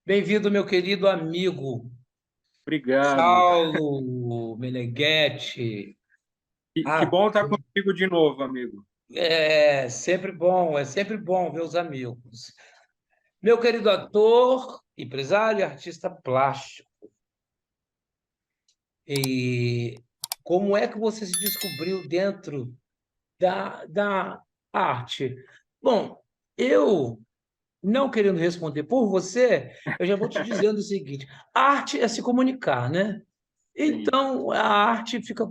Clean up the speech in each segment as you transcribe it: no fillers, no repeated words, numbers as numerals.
Bem-vindo, meu querido amigo Obrigado. Saulo Meneghetti. Que Ah, bom estar contigo de novo, amigo. é sempre bom ver os amigos. Meu querido ator, empresário e artista plástico. E como é que você se descobriu dentro da arte? Bom, eu, não querendo responder por você, eu já vou te dizendo o seguinte: arte é se comunicar, né? Sim, Então, a arte fica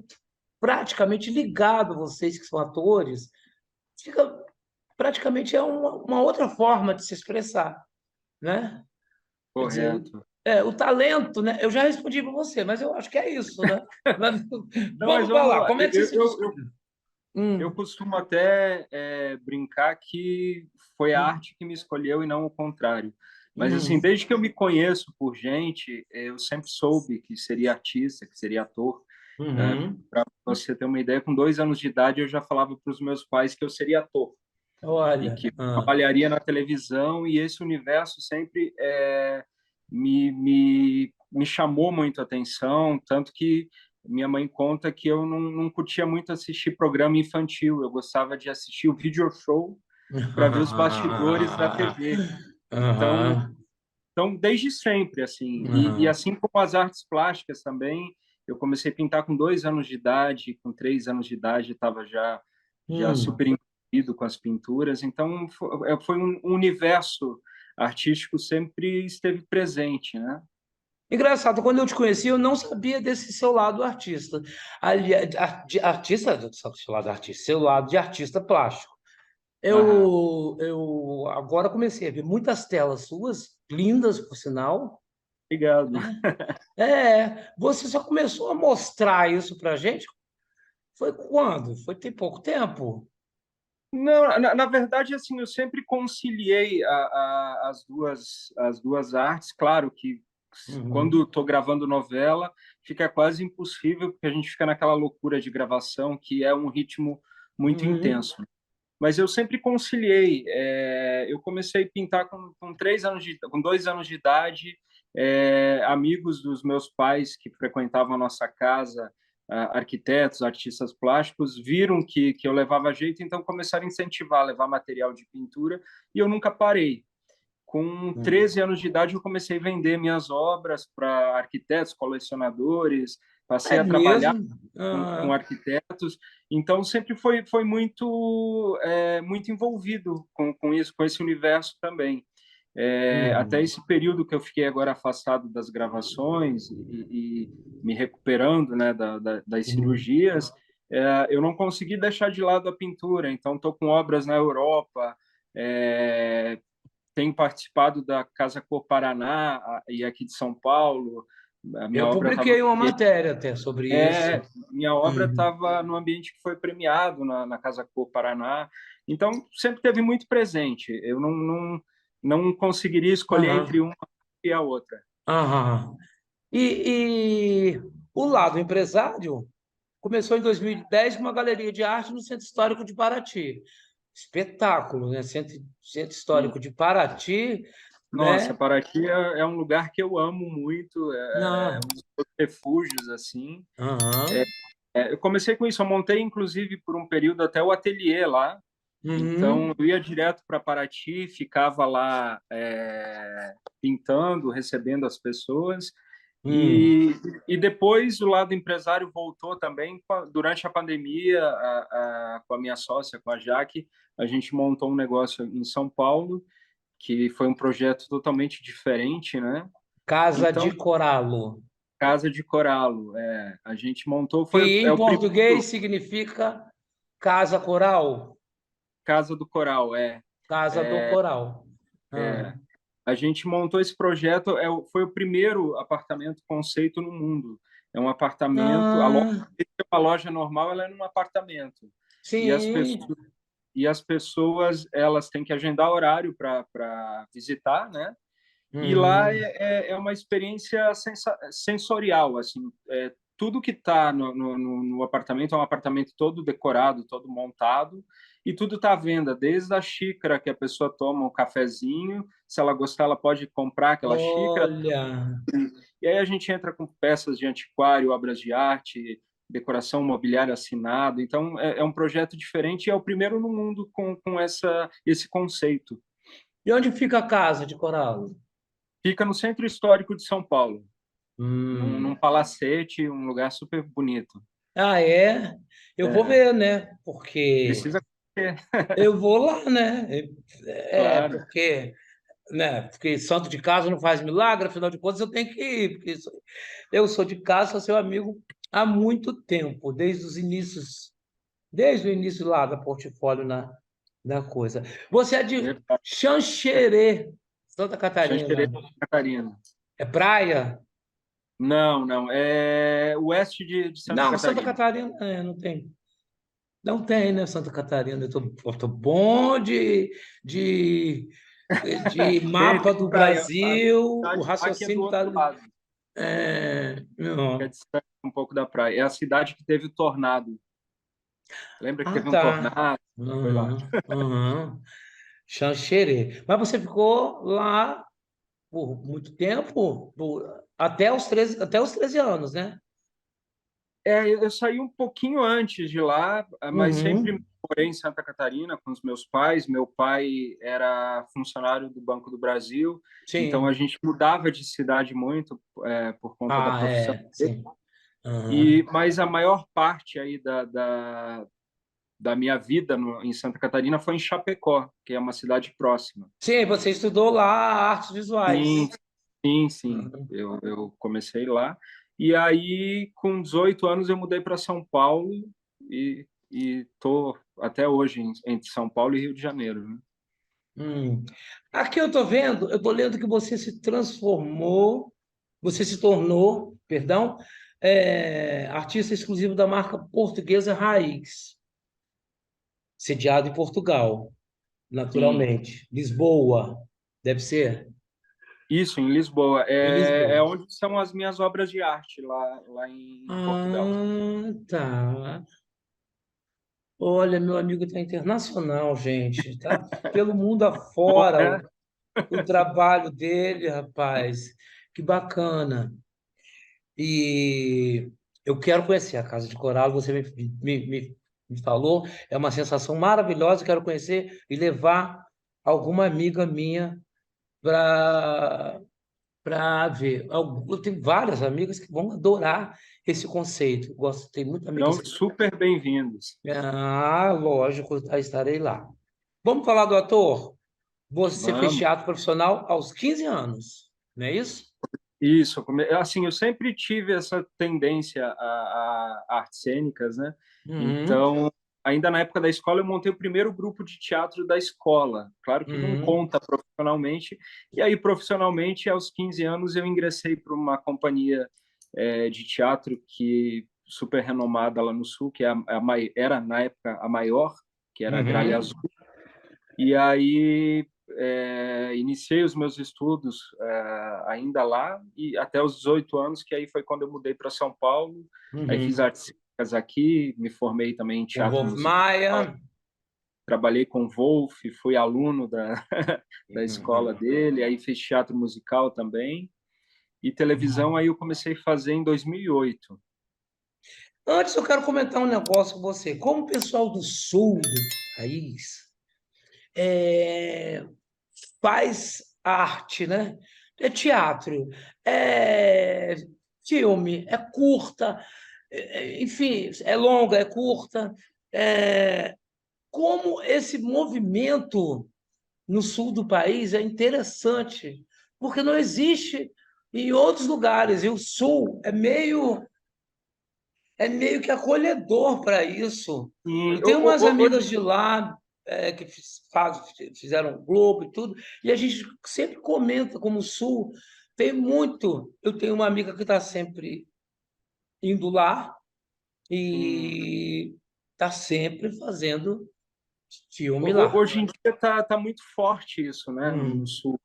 praticamente ligado, vocês que são atores, fica praticamente é uma outra forma de se expressar, né? Quer dizer, correto. o talento, né? Eu já respondi para você, mas eu acho que é isso, né? Mas, Não, mas vamos vamos falar, lá. como é que você se descobriu? Eu Hum, costumo até brincar que foi a hum, arte que me escolheu e não o contrário. Mas, assim, hum, desde que eu me conheço por gente, eu sempre soube que seria artista, que seria ator. uhum. Para você ter uma ideia, com 2 anos de idade, eu já falava para os meus pais que eu seria ator e Olha, que trabalharia na televisão, e esse universo sempre me chamou muito a atenção, tanto que minha mãe conta que eu não curtia muito assistir programa infantil, eu gostava de assistir o video show para ver os bastidores da TV. Então, aham, desde sempre, assim, e aham. assim como as artes plásticas também, eu comecei a pintar com 2 anos de idade, com 3 anos de idade estava já Hum. super envolvido com as pinturas, então foi um universo artístico sempre esteve presente, né? Engraçado, quando eu te conheci, eu não sabia desse seu lado artista. Artista, seu lado artista, seu lado de artista plástico. Aham. Eu agora comecei a ver muitas telas suas, lindas, por sinal. Obrigado. Você só começou a mostrar isso pra gente? Foi quando? Foi tem pouco tempo? Não, na verdade, assim, eu sempre conciliei as duas artes. Claro que quando Uhum, estou gravando novela, fica quase impossível, porque a gente fica naquela loucura de gravação, que é um ritmo muito uhum, intenso. Mas eu sempre conciliei. Eu comecei a pintar com 3 anos com 2 anos de idade. Amigos dos meus pais que frequentavam a nossa casa, arquitetos, artistas plásticos, viram que eu levava jeito, então começaram a incentivar, a levar material de pintura, e eu nunca parei. Com uhum. 13 anos de idade, eu comecei a vender minhas obras para arquitetos, colecionadores, passei É a trabalhar mesmo? com Ah, arquitetos, então sempre foi muito envolvido com isso, com esse universo também. Até uhum, esse período que eu fiquei agora afastado das gravações e me recuperando, né, das uhum. cirurgias, eu não consegui deixar de lado a pintura, então estou com obras na Europa, é, tenho participado da Casa Cor Paraná e aqui de São Paulo. A minha Eu obra estava publiquei uma matéria até sobre isso. minha obra Uhum. estava no ambiente que foi premiado na Casa Cor Paraná. Então, sempre teve muito presente. Eu não conseguiria escolher entre Aham, uma e a outra. aham. E o lado empresário começou em 2010 com uma galeria de arte no Centro Histórico de Paraty. Espetáculo, né? Centro Sim. Histórico de Paraty, Nossa, né? Paraty é um lugar que eu amo muito, é um Não. dos meus refúgios, assim. Aham. Eu comecei com isso, eu montei, inclusive, por um período até o ateliê lá. Então, Uhum. eu ia direto para Paraty, ficava lá pintando, recebendo as pessoas. Hum. E depois o lado empresário voltou também durante a pandemia, com a minha sócia, com a Jaque, a gente montou um negócio em São Paulo, que foi um projeto totalmente diferente, né? Casa Então, de Coralo, Casa de Coralo, a gente montou, que é em o português primeiro significa Casa Coral, Casa do Coral, Casa do Coral. Ah. é. A gente montou esse projeto, foi o primeiro apartamento conceito no mundo. É um apartamento, Ah, a loja normal ela é num apartamento. E as sim. pessoas, elas têm que agendar horário para visitar, né? E lá Uhum. é uma experiência sensorial, assim, tudo que está no apartamento é um apartamento todo decorado, todo montado, e tudo está à venda, desde a xícara que a pessoa toma um cafezinho, se ela gostar, ela pode comprar aquela xícara, Olha, e aí a gente entra com peças de antiquário, obras de arte, decoração mobiliária assinada. Então, é um projeto diferente e é o primeiro no mundo com esse conceito. e onde fica a casa de coral? Fica no Centro Histórico de São Paulo, num Hum. palacete, um lugar super bonito. Ah, é? Eu vou É, ver, né? Porque precisa ter, eu vou lá, né? claro. Porque, né? Porque santo de casa não faz milagre, afinal de contas eu tenho que ir, porque eu sou de casa, sou seu amigo há muito tempo, desde o início lá da portfólio na coisa. Você é de Verdade. Xanxerê, Santa Xanxerê, Catarina. Catarina. É praia? Não, não. É oeste de Santa Não, Santa Catarina. Catarina não tem. Não tem, né, Santa Catarina? Eu tô bom de mapa do Praia. A Brasil, o cidade aqui é do raciocínio está. outro lado, que é Não. distante um pouco da praia. É a cidade que teve o tornado. Lembra que Ah, teve um tá. tornado? Foi lá. Uhum, uhum. Xanxerê. Mas você ficou lá por muito tempo? Até os 13 anos, né? Eu saí um pouquinho antes de lá, mas sempre Uhum. morei em Santa Catarina com os meus pais. Meu pai era funcionário do Banco do Brasil, então a Sim. gente mudava de cidade muito por conta da Ah, profissão é, dele. sim. Uhum. Mas a maior parte aí da minha vida em Santa Catarina foi em Chapecó, que é uma cidade próxima. Sim, você estudou lá artes visuais. Sim, sim, sim. Uhum. Eu comecei lá. E aí, com 18 anos, eu mudei para São Paulo e tô até hoje entre São Paulo e Rio de Janeiro, né? Hum. Aqui eu estou vendo, eu estou lendo que você se tornou, perdão, artista exclusivo da marca portuguesa Raiz, sediado em Portugal, Sim. naturalmente. Lisboa, deve ser? Isso, em Lisboa. Em É Lisboa. onde são as minhas obras de arte, lá em Portugal. Ah, tá. Olha, meu amigo está internacional, gente. Está pelo mundo Bom, afora né? o trabalho dele, rapaz. Que bacana. E eu quero conhecer a Casa de Coral, você me falou, é uma sensação maravilhosa, quero conhecer e levar alguma amiga minha para ver. Eu tenho várias amigas que vão adorar esse conceito. Gosto, tem muitas amigas Então, que. super bem-vindos. Ah, lógico, estarei lá. Vamos falar do ator? Você fez Vamos. teatro profissional aos 15 anos, não é isso? Isso, assim, eu sempre tive essa tendência a artes cênicas, né? Uhum, Então, ainda na época da escola, eu montei o primeiro grupo de teatro da escola. Claro que não uhum, conta profissionalmente. E aí, profissionalmente, aos 15 anos, eu ingressei para uma companhia de teatro que super renomada lá no Sul, que era, na época, a maior, que era a Gralha uhum, Azul. E aí iniciei os meus estudos ainda lá e até os 18 anos, que aí foi quando eu mudei para São Paulo. Aí fiz uhum. artes cênicas aqui, me formei também em Com teatro Wolf musical, Maia. trabalhei com o Wolf, fui aluno da escola Uhum. dele, aí fiz teatro musical também. E televisão aí eu comecei a fazer em 2008. Antes, eu quero comentar um negócio com você. Como o pessoal do sul do país é, faz arte, né? É teatro, é filme, é curta, enfim, é longa, é curta. Como esse movimento no sul do país é interessante, porque não existe em outros lugares, e o sul é meio que acolhedor para isso. E Eu tenho umas hoje, amigas de lá que fizeram Globo e tudo, e a gente sempre comenta como o Sul tem muito. Eu tenho uma amiga que está sempre indo lá e está sempre fazendo filme lá. hoje em dia tá muito forte isso, né, no Hum, Sul.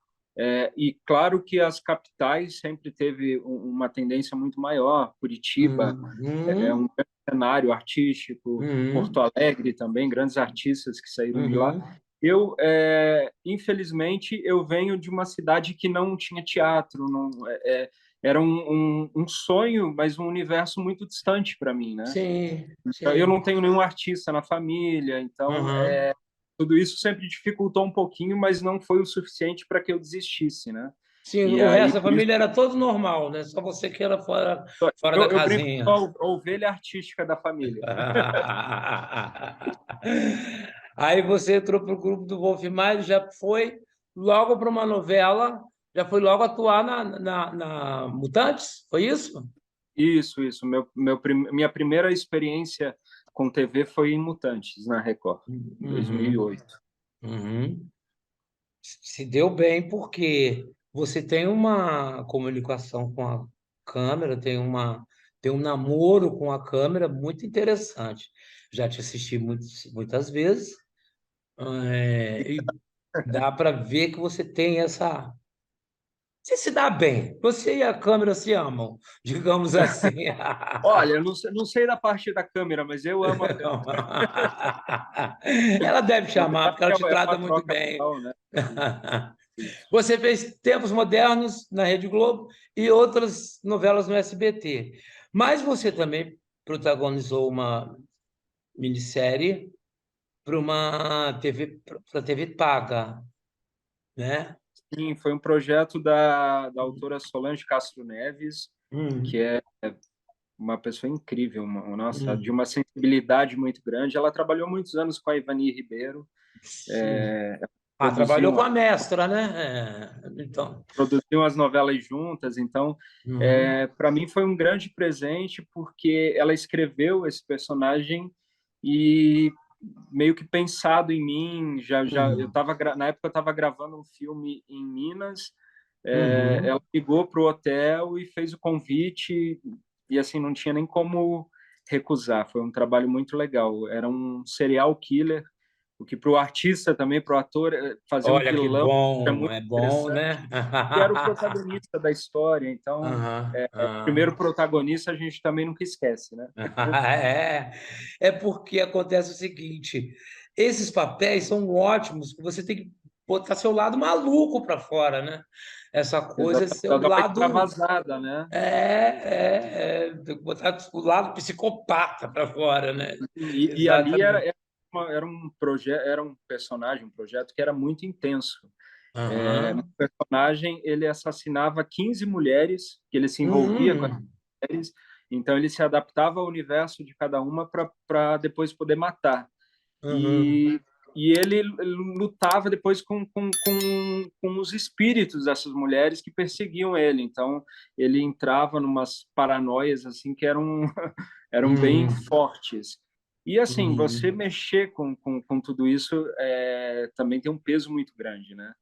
E claro que as capitais sempre teve uma tendência muito maior. Curitiba é um hum. cenário artístico, Porto Uhum. Alegre também, grandes artistas que saíram de lá. Uhum. Eu, infelizmente, eu venho de uma cidade que não tinha teatro, não, era um sonho, mas um universo muito distante para mim, né? Sim, Eu sim. não tenho nenhum artista na família, então Uhum. tudo isso sempre dificultou um pouquinho, mas não foi o suficiente para que eu desistisse, né? Sim, E o aí, resto da por isso, família era todo normal, né? Só você que era fora da eu brinco com casinha. a ovelha artística da família. Aí você entrou para o grupo do Wolf Maia, já foi logo para uma novela, já foi logo atuar na Mutantes, foi isso? Isso. Minha primeira experiência com TV foi em Mutantes, na Record, em Uhum, 2008. uhum. Se deu bem porque você tem uma comunicação com a câmera, tem um namoro com a câmera muito interessante. Já te assisti muitas vezes, e dá para ver que você tem essa. Você se dá bem, você e a câmera se amam, digamos assim. Olha, eu não sei da parte da câmera, mas eu amo a câmera. Ela deve Na chamar, verdade, porque ela te é trata uma muito troca bem. legal, né? Isso. Você fez Tempos Modernos na Rede Globo e outras novelas no SBT. Mas você também protagonizou uma minissérie para uma TV, para TV paga, né? Sim, foi um projeto da autora Solange Castro Neves, que Hum, é uma pessoa incrível, nossa, de hum, uma sensibilidade muito grande. Ela trabalhou muitos anos com a Ivani Ribeiro, sim. Ah, trabalhou produziam, com a mestra, né? Então. produziam as novelas juntas. Então, Uhum, para mim foi um grande presente porque ela escreveu esse personagem e meio que pensado em mim. Já eu uhum, estava na época eu estava gravando um filme em Minas. uhum, Ela ligou para o hotel e fez o convite e assim não tinha nem como recusar. Foi um trabalho muito legal. Era um serial killer, o que para o artista também, para o ator, fazer um olha que vilão é bom, muito é bom, interessante. né? E era o protagonista da história, então Aham, primeiro aham. protagonista a gente também nunca esquece, né? É, é porque acontece o seguinte: esses papéis são ótimos, você tem que botar seu lado maluco para fora, né? Essa coisa é Exatamente. seu Ela dá uma lado. extravasada, né? Tem que botar o lado psicopata para fora, né? E ali Exatamente. era um projeto, era um personagem, um projeto que era muito intenso. No Aham. personagem, ele assassinava 15 mulheres, que ele se envolvia com as Uhum. mulheres, então ele se adaptava ao universo de cada uma para depois poder matar. Uhum. E ele lutava depois com os espíritos dessas mulheres que perseguiam ele. Então, ele entrava numas paranoias assim que eram, eram bem Uhum. fortes. E assim, você Uhum. mexer com tudo isso também tem um peso muito grande, né?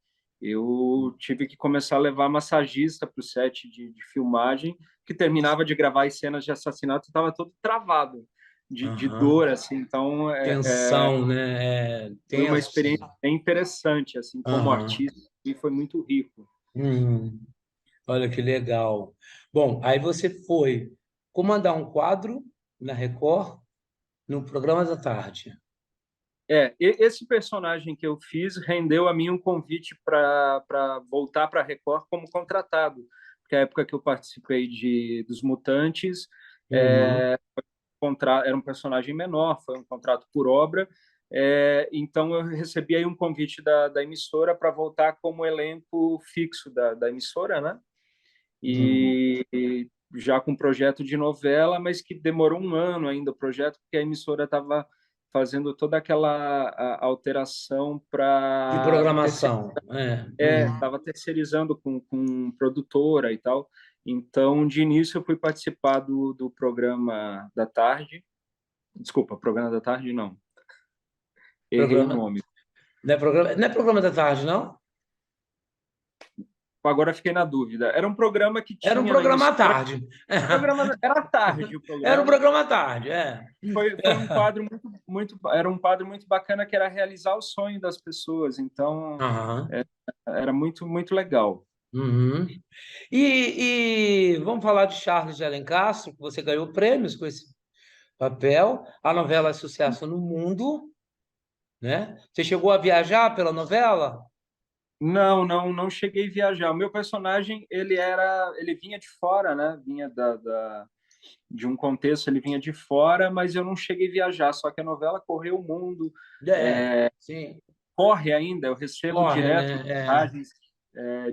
Eu tive que começar a levar massagista para o set de filmagem, que terminava de gravar as cenas de assassinato, estava todo travado de Aham. dor, assim. Então, Tensão, né? É foi uma tenso. experiência bem interessante, assim, como Aham. artista, e foi muito rico. Uhum. Olha que legal. Bom, aí você foi comandar um quadro na Record no programa da tarde. Esse personagem que eu fiz rendeu a mim um convite para voltar para a Record como contratado, porque a época que eu participei dos Mutantes, Uhum. era um personagem menor, foi um contrato por obra, então eu recebi aí um convite da emissora para voltar como elenco fixo da emissora, né? Uhum. E já com projeto de novela, mas que demorou um ano ainda o projeto, porque a emissora estava fazendo toda aquela alteração De para programação. É. Uhum. estava terceirizando com produtora e tal. Então, de início, eu fui participar do programa da tarde. Desculpa, programa da tarde não. Errei o Programa, nome. não é programa da tarde, não? Agora fiquei na dúvida. Era um programa que Era um tinha na programa à emissora. tarde. Era à tarde o Era um programa. programa à tarde, é. Foi um quadro era um quadro muito bacana que era realizar o sonho das pessoas. Então, Aham. era muito legal. Uhum. E vamos falar de Charles de Alencastro, que você ganhou prêmios com esse. papel. A novela é sucesso no mundo, né? Você chegou a viajar pela novela? Não cheguei a viajar. O meu personagem, ele vinha de fora, né? Vinha de um contexto, ele vinha de fora, mas eu não cheguei a viajar. Só que a novela correu o mundo, É, sim. corre ainda. Eu recebo Corre, direto né? É. mensagens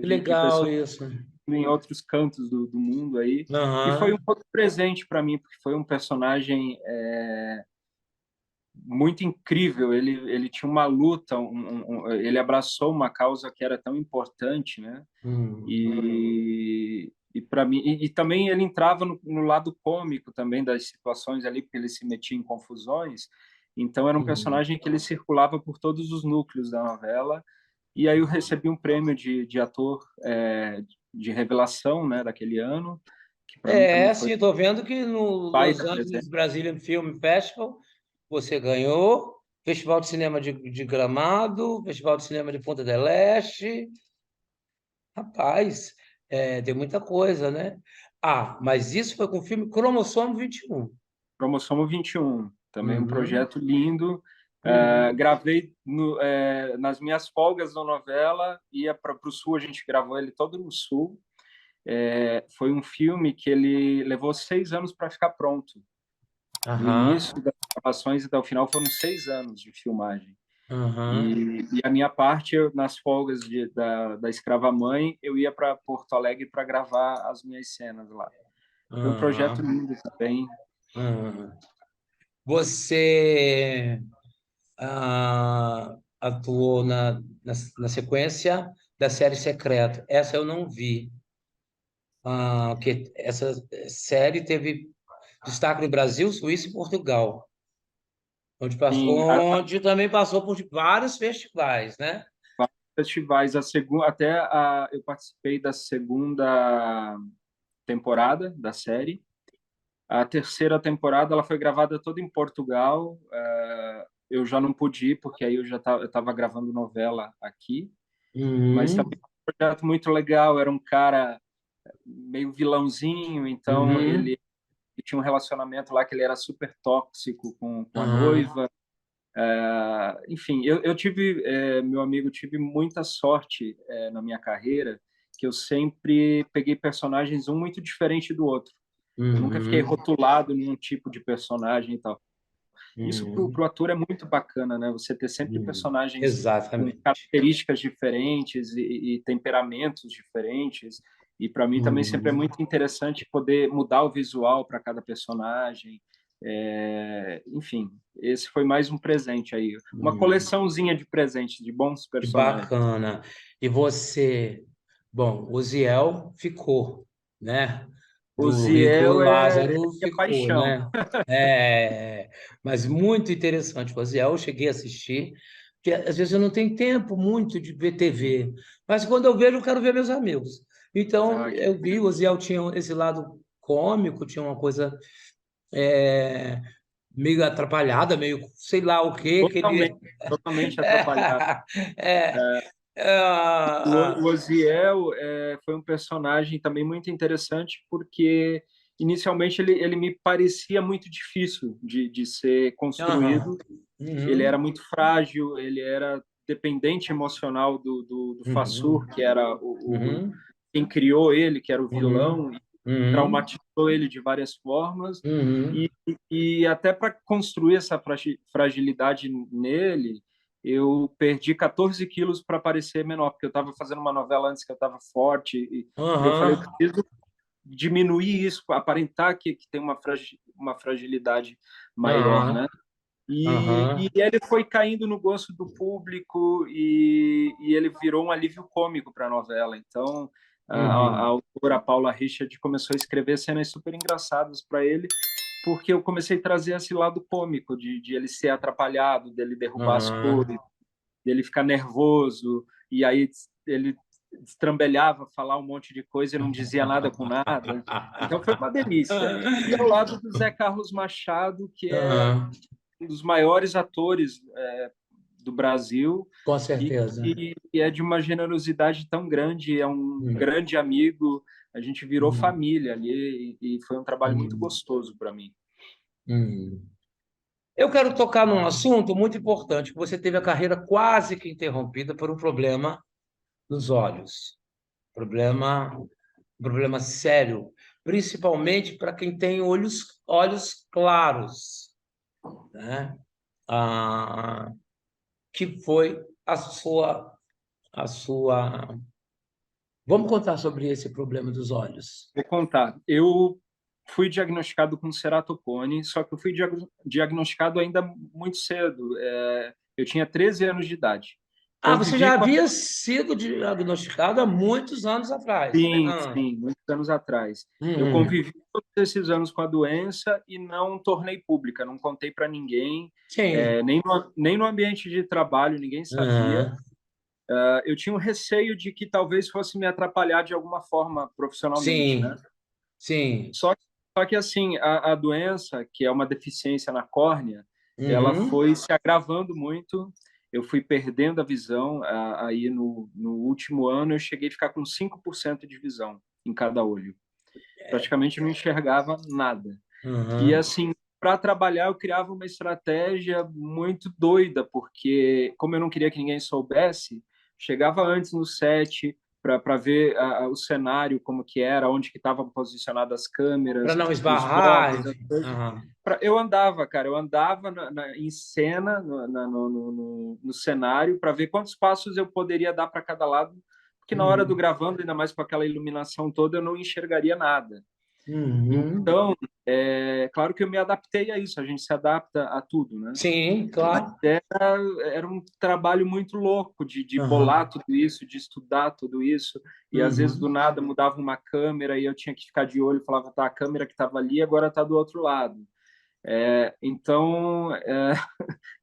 Que de legal pessoas isso. em outros cantos do mundo aí. E foi um Aham. outro presente para mim, porque foi um personagem muito incrível. Ele tinha uma luta, ele abraçou uma causa que era tão importante, né? Hum, E para mim, e também ele entrava no lado cômico também das situações ali, porque ele se metia em confusões. Então era um hum. personagem que ele circulava por todos os núcleos da novela. E aí eu recebi um prêmio de ator de revelação, né, daquele ano, que para mim também foi Sim, estou vendo que no um Los baita Angeles presente. Brazilian Film Festival você ganhou, Festival de Cinema de Gramado, Festival de Cinema de Punta del Este. Rapaz, tem muita coisa, né? Ah, mas isso foi com o filme Cromossomo 21. Cromossomo 21, também um Uhum, projeto lindo. uhum, Gravei nas minhas folgas da novela, ia para o sul, a gente gravou ele todo no sul. Foi um filme que ele levou 6 anos para ficar pronto. Do aham, início das gravações até o final foram 6 anos de filmagem. aham, E a minha parte, nas folgas da Escrava Mãe, eu ia para Porto Alegre para gravar as minhas cenas lá. Foi um projeto aham, lindo também. aham. Você atuou na sequência da série Secreto. Essa eu não vi. Que essa série teve destaque no Brasil, Suíça e Portugal, Sim, onde também passou por vários festivais, né? festivais. Eu participei da segunda temporada da série. A terceira temporada ela foi gravada toda em Portugal. Eu já não pude ir porque aí eu estava gravando novela aqui, mas também Uhum, foi um projeto muito legal. Era um cara meio vilãozinho, então uhum, ele tinha um relacionamento lá que ele era super tóxico com a aham, noiva. Enfim, eu tive, meu amigo, tive muita sorte na minha carreira, que eu sempre peguei personagens um muito diferente do outro. Eu nunca fiquei uhum, rotulado num tipo de personagem e tal. Isso uhum, pro ator é muito bacana, né? Você ter sempre uhum. personagens com Exatamente. características diferentes e temperamentos diferentes. E para mim também sempre é Uhum, muito interessante poder mudar o visual para cada personagem. Enfim, esse foi mais um presente aí, uma uhum. coleçãozinha de presentes de bons Que personagens. bacana. E você, bom, o Ziel ficou, né? O Do Rico Ziel é Lázaro minha ficou, paixão. né? Mas muito interessante. O Ziel eu cheguei a assistir, porque às vezes eu não tenho tempo muito de ver TV, mas quando eu vejo, eu quero ver meus amigos. Então, Ah, que eu vi, o Ziel tinha esse lado cômico, tinha uma coisa é, meio atrapalhada, meio sei lá o quê, que totalmente, ele. totalmente atrapalhado. É, O Oziel foi um personagem também muito interessante porque inicialmente ele me parecia muito difícil de ser aham, construído. Ele era uhum, muito frágil, ele era dependente emocional do Fassur, uhum, que era uhum, quem criou ele, que era o uhum, vilão, e uhum, traumatizou ele de várias formas. uhum, E, e até para construir essa fragilidade nele, eu perdi 14 quilos para parecer menor, porque eu estava fazendo uma novela antes que eu estava forte, e eu falei, eu aham, preciso diminuir isso, aparentar que tem uma fragilidade maior, aham, né? E aham, ele foi caindo no gosto do público e ele virou um alívio cômico para a novela. Então, a uhum, autora Paula Richard começou a escrever cenas super engraçadas para ele, porque eu comecei a trazer esse lado cômico de ele ser atrapalhado, dele derrubar as aham. cores, dele ficar nervoso, e aí ele destrambelhava, falar um monte de coisa e não dizia nada com nada. Então foi uma delícia. E ao lado do Zé Carlos Machado, que é Aham, um dos maiores atores do Brasil com e certeza. que é de uma generosidade tão grande, é um Uhum, grande amigo, a gente virou uhum, família ali e foi um trabalho muito uhum. gostoso para mim. Hum. Eu quero tocar num assunto muito importante, que você teve a carreira quase que interrompida por um problema nos olhos. Problema, um problema sério, principalmente para quem tem olhos claros, né? Ah, que foi a sua. Vamos contar sobre esse problema dos olhos. Vou contar. Eu fui diagnosticado com ceratocone, só que eu fui diagnosticado ainda muito cedo. Eu tinha 13 anos de idade. Ah, Então, você vivi já com a... havia sido diagnosticado há muitos anos atrás. Sim, Ah, sim, muitos anos atrás. Eu uhum. convivi todos esses anos com a doença e não tornei pública, não contei para ninguém, Sim. nem no ambiente de trabalho, ninguém sabia. Aham. Eu tinha um receio de que talvez fosse me atrapalhar de alguma forma profissionalmente, né? Sim, sim. Só, só que assim, a doença, que é uma deficiência na córnea, ela Uhum. foi se agravando muito. Eu fui perdendo a visão. Aí no último ano, eu cheguei a ficar com 5% de visão em cada olho. Praticamente não enxergava nada. E Uhum. assim, para trabalhar, eu criava uma estratégia muito doida, porque como eu não queria que ninguém soubesse, chegava antes no set para ver o cenário, como que era, onde que estavam posicionadas as Para câmeras, não os esbarrar, fogos, as enfim. coisas. Aham. Eu andava, cara, eu andava em cena, no cenário, para ver quantos passos eu poderia dar para cada lado, porque na hora do Uhum. gravando, ainda mais com aquela iluminação toda, eu não enxergaria nada. Uhum. Então, claro que eu me adaptei a isso, a gente se adapta a tudo, né? Sim, claro. Era um trabalho muito louco de bolar Aham. tudo isso, de estudar tudo isso, e às vezes do Uhum. nada mudava uma câmera e eu tinha que ficar de olho, falava, tá, a câmera que estava ali agora está do outro lado. Então,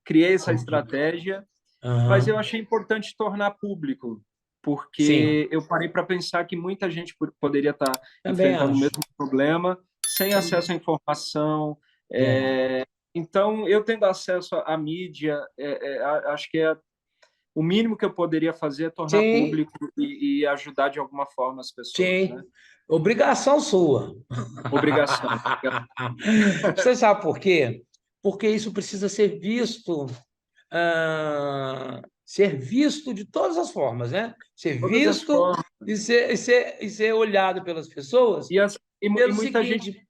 criei essa estratégia, mas eu Aham. achei importante tornar público, Sim, porque eu parei para pensar que muita gente poderia estar também enfrentando o acho. mesmo problema, sem acesso à informação. É. Então, eu tendo acesso à mídia, acho que o mínimo que eu poderia fazer é tornar Sim, público e ajudar de alguma forma as pessoas, né? sim. Obrigação sua. Obrigação. Você sabe por quê? Porque isso precisa ser visto de todas as formas, né? Ser Todas as visto formas. e ser olhado pelas pessoas E pelo muita gente. seguinte,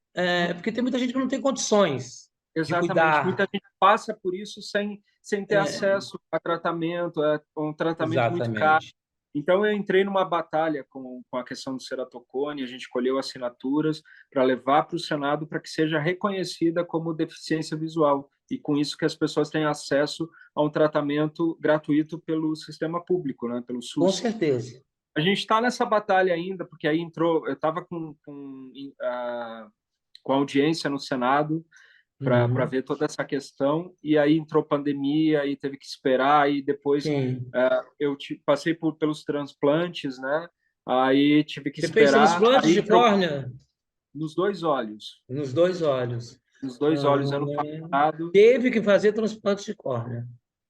porque tem muita gente que não tem condições de Exatamente. Muita cuidar. gente passa por isso sem ter É, acesso a tratamento, é um tratamento muito caro. exatamente. Então, eu entrei numa batalha com a questão do ceratocone, a gente colheu assinaturas para levar para o Senado para que seja reconhecida como deficiência visual, e com isso que as pessoas tenham acesso a um tratamento gratuito pelo sistema público, né, pelo Com SUS. certeza. A gente está nessa batalha ainda, porque aí entrou, eu estava com audiência no Senado, para Uhum. ver toda essa questão. E aí entrou pandemia, e teve que esperar, e depois Sim. eu passei pelos transplantes, né? Aí tive que Você fez esperar, transplante aí de entrou córnea nos dois olhos. nos dois olhos. Nos dois olhos, ano passado, Teve que fazer transplante de córnea.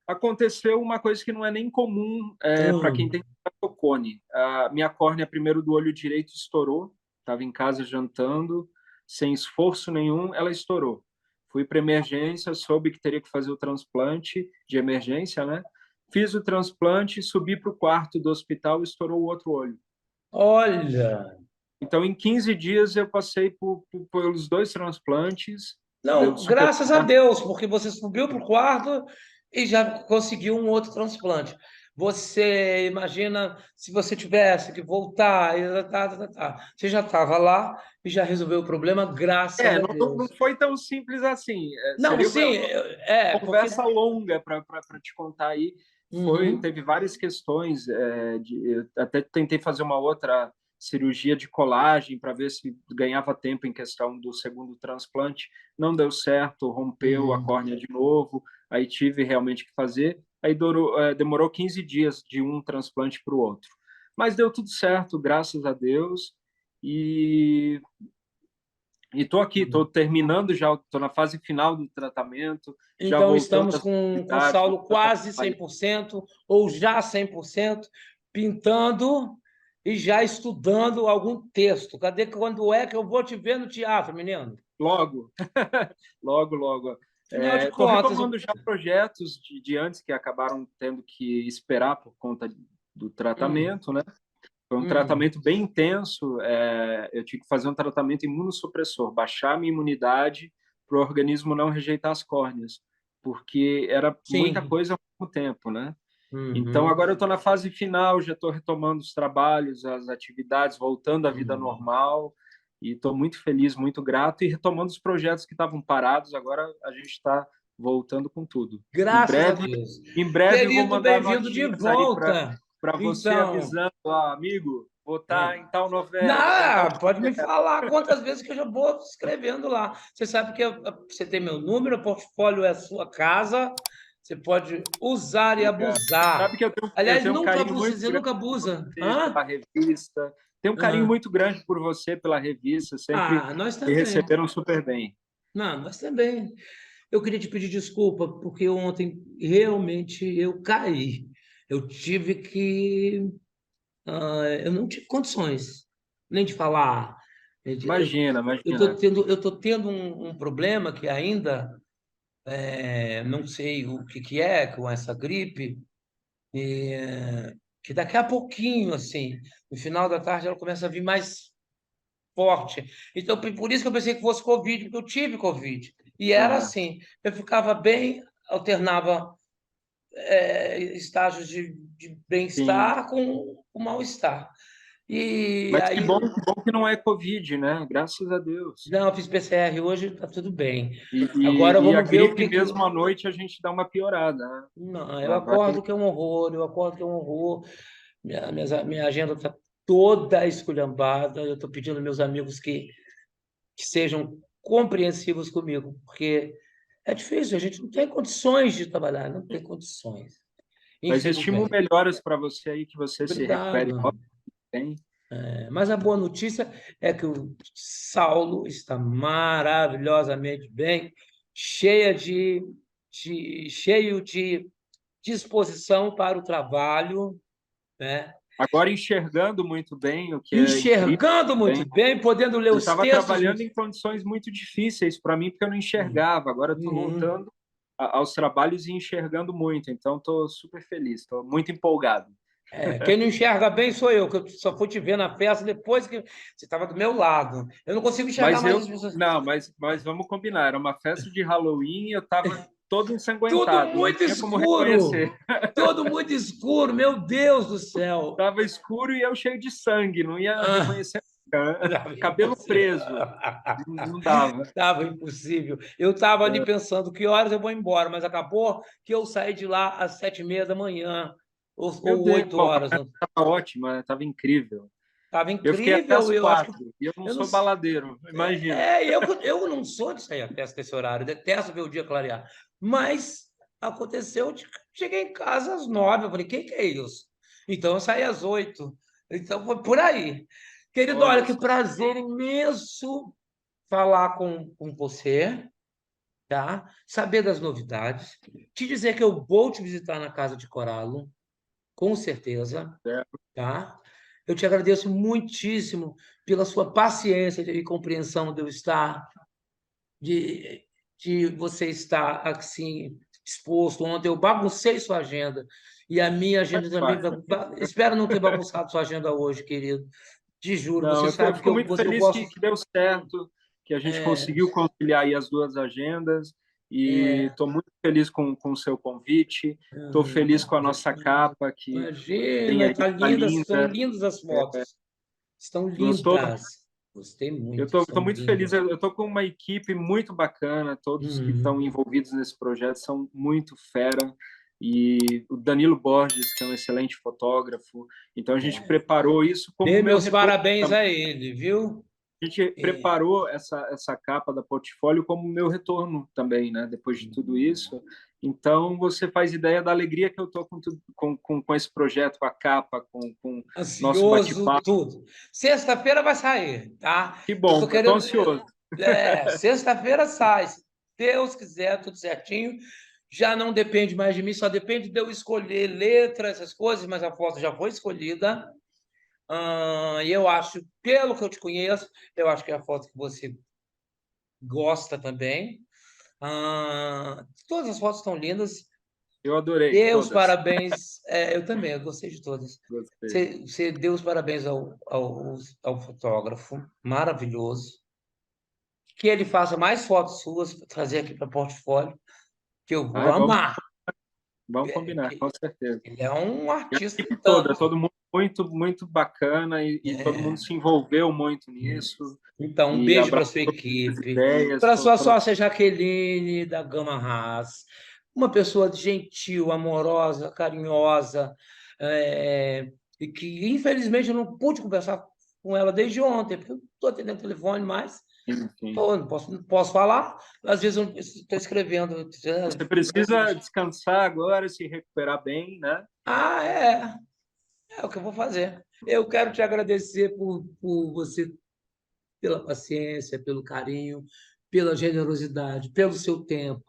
aconteceu uma coisa que não é nem comum para quem Hum. tem ceratocone. A minha córnea, primeiro do olho direito, estourou. Estava em casa jantando, sem esforço nenhum, ela estourou. Fui para emergência, soube que teria que fazer o transplante de emergência, né? Fiz o transplante, subi para o quarto do hospital e estourou o outro olho. Olha, Então, em 15 dias, eu passei pelos dois transplantes, deu não, super graças a certo. Deus, porque você subiu para o quarto e já conseguiu um outro transplante. Você imagina se você tivesse que voltar, você já estava lá e já resolveu o problema, graças a Não Deus. foi tão simples assim. Não, Seria sim, uma porque. conversa longa para te contar aí. Uhum, Teve várias questões. Eu até tentei fazer uma outra cirurgia de colagem para ver se ganhava tempo em questão do segundo transplante. Não deu certo, rompeu a uhum. córnea de novo. Aí tive realmente que fazer. Aí demorou 15 dias de um transplante para o outro. Mas deu tudo certo, graças a Deus. E estou aqui, estou terminando já, estou na fase final do tratamento, já Então, voltando estamos às com o atividades, Saulo voltando a quase trabalhar. 100% ou já 100%, pintando e já estudando algum texto. Cadê quando é que eu vou te ver no teatro, menino? Logo, logo, logo. Afinal de Estou contas, retomando já projetos de antes que acabaram tendo que esperar por conta do hum, tratamento, né? Foi um hum, tratamento bem intenso. Eu tive que fazer um tratamento imunossupressor, baixar a minha imunidade para o organismo não rejeitar as córneas, porque era muita sim. coisa ao mesmo tempo, né? Então, Uhum, agora eu estou na fase final, já estou retomando os trabalhos, as atividades, voltando à vida uhum. normal, e estou muito feliz, muito grato, e retomando os projetos que estavam parados, agora a gente está voltando com tudo. Graças a Deus. Em breve vou Querido, mandar bem-vindo de notinhas aí volta. para você Então, avisando, ó, amigo, vou estar ah, em tal novela, vou estar em tal não, pode me projeto. falar quantas vezes que eu já vou escrevendo lá. Você sabe que você tem meu número, o portfólio é a sua casa, você pode usar e Obrigado. abusar. Sabe que eu Aliás, tenho um nunca carinho abuse, muito você grande nunca por abusa. você, Hã? pela revista. Tenho um carinho Ah, muito grande por você, pela revista. Sempre ah, nós me também. receberam super bem. Não, nós também. Eu queria te pedir desculpa, porque ontem realmente eu caí. Eu tive que eu não tive condições nem de falar. Imagina, Eu estou imagina. tendo, eu tô tendo um problema que ainda não sei o que, que é com essa gripe, que daqui a pouquinho, assim, no final da tarde, ela começa a vir mais forte. Então, por isso que eu pensei que fosse Covid, porque eu tive Covid. E era É. assim, eu ficava bem, alternava estágios de Sim. bem-estar com mal-estar. E Mas aí que bom que não é Covid, né? Graças a Deus. não, eu fiz PCR hoje, tá tudo bem. E, Agora e a vamos ver o gripe que que. mesmo à noite a gente dá uma piorada, né? Não, eu Vai, vai. acordo que é um horror, eu acordo que é um horror. Minha agenda está toda esculhambada. Eu estou pedindo aos meus amigos que sejam compreensivos comigo, porque é difícil, a gente não tem condições de trabalhar, não tem condições, Mas estimo infelizmente. melhoras para você aí, que você se recupere Obrigado. logo bem. Mas a boa notícia é que o Saulo está maravilhosamente bem, cheio de disposição para o trabalho, né? Agora enxergando muito bem, o que é incrível Enxergando muito também. bem, podendo ler Eu os estava textos muito. trabalhando em condições muito difíceis para mim, porque eu não Hum, enxergava. Agora estou hum. voltando aos trabalhos e enxergando muito. Então, estou super feliz, estou muito empolgado. Quem não enxerga bem sou eu, que eu só fui te ver na festa depois que você estava do meu lado. Eu não consigo enxergar Mas mais eu, as pessoas. não, mas vamos combinar. Era uma festa de Halloween e eu estava todo Tudo ensanguentado, não muito tinha como escuro! reconhecer. Tudo muito escuro, meu Deus do céu! Estava escuro e eu cheio de sangue, não ia Ah, reconhecer nunca, né? estava Cabelo impossível. preso, não dava. Estava impossível. Eu estava ali pensando que horas eu vou embora, mas acabou que eu saí de lá às 7:30 da manhã, Meu ou Deus, 8 bom, horas. estava ótima, estava incrível. Estava Eu fiquei até incrível, às eu acho que 4 e eu não eu não sou baladeiro, imagina. eu não sou de sair à festa nesse horário, eu detesto ver o dia clarear. Mas aconteceu, cheguei em casa às 9, eu falei, que é isso? Então eu saí às 8. Então foi por aí. Querido, olha, Olha que só, prazer imenso falar com você, tá? Saber das novidades, te dizer que eu vou te visitar na casa de Coralo, com certeza, é, tá? Eu te agradeço muitíssimo pela sua paciência e compreensão de eu estar, de, de você estar assim exposto. Ontem eu baguncei sua agenda e a minha faz agenda também. parte. Espero não ter bagunçado sua agenda hoje, querido. Te juro, Não, você eu sabe que fico muito eu feliz gosto. que deu certo, que a gente É, conseguiu conciliar aí as duas agendas, e é, estou muito feliz com o seu convite, estou feliz com a nossa capa, que tem imagina, aí, tá tá lindas, estão linda. lindas as fotos. Estão Gostou? lindas. Gostei Eu muito, estou estão muito lindas. feliz. Eu estou com uma equipe muito bacana. Todos que estão Uhum. envolvidos nesse projeto são muito fera. E o Danilo Borges, que é um excelente fotógrafo. Então a gente preparou isso como Dê meu meus retorno. parabéns a ele, viu? A gente É. preparou essa capa da portfólio como meu retorno também, né? Depois de tudo isso. Então você faz ideia da alegria que eu estou com esse projeto, com a capa, com nosso Ansioso, bate-papo. tudo. Sexta-feira vai sair, tá? Que Eu bom, tô estou querendo. ansioso. Sexta-feira sai. Se Deus quiser, tudo certinho. Já não depende mais de mim, só depende de eu escolher letra, essas coisas, mas a foto já foi escolhida. E eu acho, pelo que eu te conheço, eu acho que é a foto que você gosta também. Todas as fotos estão lindas. Eu adorei Dê os todas. parabéns. Eu também, eu gostei de todas. Gostei. Você deu os parabéns ao fotógrafo, maravilhoso. Que ele faça mais fotos suas para trazer aqui para portfólio, que eu vou Ah, vamos, amar. vamos combinar, Que com certeza. ele é um E a artista equipe toda, tanto. todo mundo muito, muito bacana e todo mundo É. se envolveu muito nisso Então, um e beijo para abraçou sua as equipe, ideias. para sua sócia Jaqueline, da Gama Haas, uma pessoa gentil, amorosa, carinhosa, e que, infelizmente, eu não pude conversar com ela desde ontem, porque eu estou atendendo o telefone, mas Enfim. não posso falar, às vezes eu estou escrevendo. Você precisa descansar agora, se recuperar bem, né? É o que eu vou fazer. Eu quero te agradecer por você, pela paciência, pelo carinho, pela generosidade, pelo seu tempo,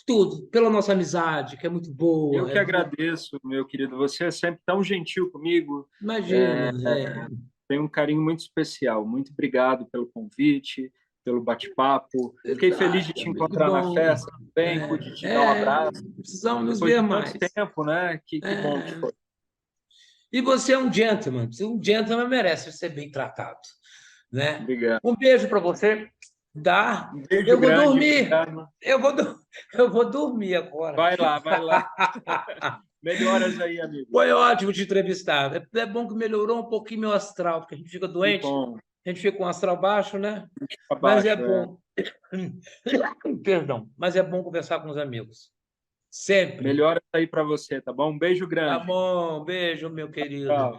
tudo, pela nossa amizade, que é muito Eu boa. que agradeço, meu querido. Você é sempre tão gentil comigo. Imagina, Tem um carinho muito especial. Muito obrigado pelo convite, pelo bate-papo. Fiquei feliz de te amigo, que encontrar na bom. festa também. Pude te dar um abraço Precisamos nos depois ver de tanto mais. tempo, né? Que bom que É, foi. e você é um gentleman. Um gentleman merece ser bem tratado, né? Obrigado. Um beijo para você. Dá. Um beijo Eu vou grande, dormir. obrigado. Eu vou dormir agora. Vai lá, vai lá. Melhoras aí, amigo. Foi ótimo te entrevistar. É bom que melhorou um pouquinho meu astral, porque a gente fica Que doente, bom. a gente fica com o astral baixo, né? Mas é Abaixo, é. bom. Perdão, mas é bom conversar com os amigos. Sempre. Melhoras aí para você, tá bom? Um beijo Tá grande. bom, beijo, meu querido. Tchau.